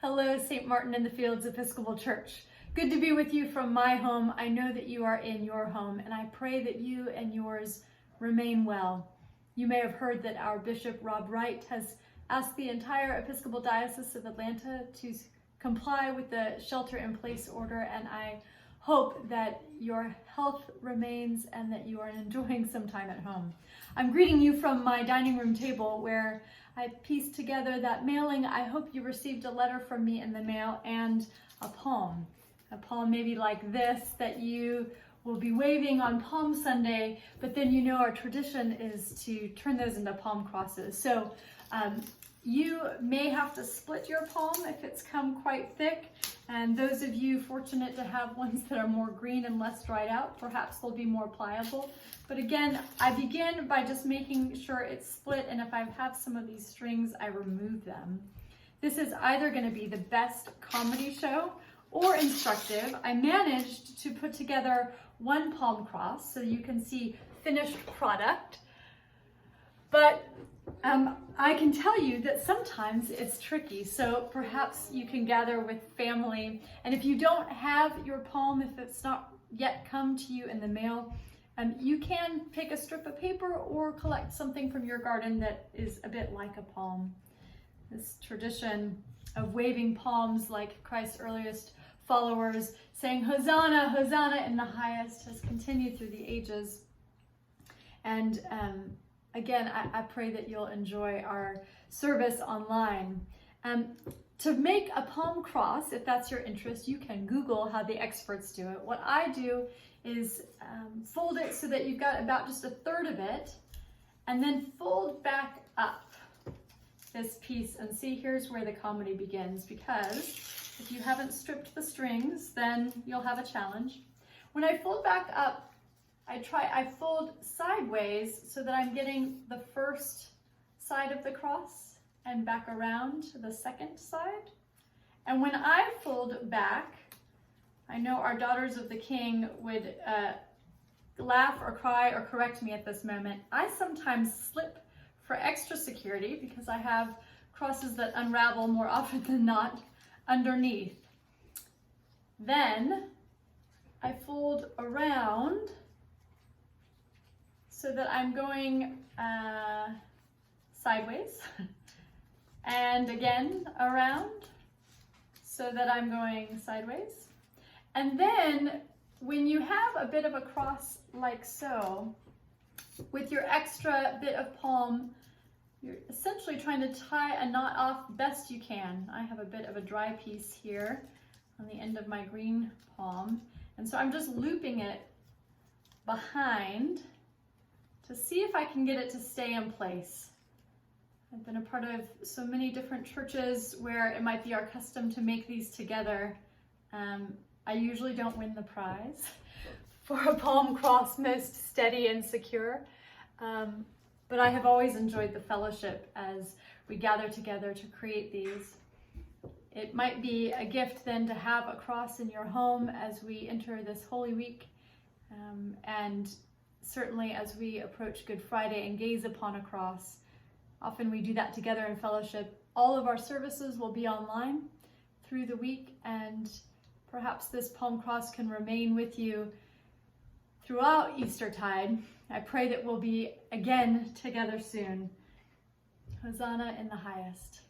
Hello, St. Martin in the Fields Episcopal Church. Good to be with you from my home. I know that you are in your home, and I pray that you and yours remain well. You may have heard that our Bishop Rob Wright has asked the entire Episcopal Diocese of Atlanta to comply with the shelter-in-place order, and I hope that your health remains and that you are enjoying some time at home. I'm greeting you from my dining room table where I pieced together that mailing. I hope you received a letter from me in the mail and a palm maybe like this that you will be waving on Palm Sunday, but then you know our tradition is to turn those into palm crosses. So you may have to split your palm if it's come quite thick, and those of you fortunate to have ones that are more green and less dried out, perhaps they'll be more pliable. But again, I begin by just making sure it's split, and if I have some of these strings, I remove them. This is either going to be the best comedy show or instructive. I managed to put together one palm cross so you can see finished product, but I can tell you that sometimes it's tricky, so perhaps you can gather with family, and if you don't have your palm, if it's not yet come to you in the mail, you can pick a strip of paper or collect something from your garden that is a bit like a palm. This tradition of waving palms like Christ's earliest followers, saying Hosanna, Hosanna in the highest, has continued through the ages. And again, I pray that you'll enjoy our service online. To make a palm cross, if that's your interest, you can Google how the experts do it. What I do is fold it so that you've got about just a third of it, and then fold back up this piece. And see, here's where the comedy begins, because if you haven't stripped the strings, then you'll have a challenge. When I fold back up, I fold sideways so that I'm getting the first side of the cross and back around to the second side. And when I fold back, I know our Daughters of the King would laugh or cry or correct me at this moment. I sometimes slip for extra security because I have crosses that unravel more often than not underneath. Then I fold around so that I'm going sideways, and again around so that I'm going sideways. And then when you have a bit of a cross like so, with your extra bit of palm, you're essentially trying to tie a knot off best you can. I have a bit of a dry piece here on the end of my green palm, and so I'm just looping it behind to see if I can get it to stay in place. I've been a part of so many different churches where it might be our custom to make these together. I usually don't win the prize for a palm cross most steady and secure, but I have always enjoyed the fellowship as we gather together to create these. It might be a gift then to have a cross in your home as we enter this Holy Week, and certainly as we approach Good Friday and gaze upon a cross. Often we do that together in fellowship. All of our services will be online through the week, and perhaps this palm cross can remain with you throughout Eastertide. I pray that we'll be again together soon. Hosanna in the highest.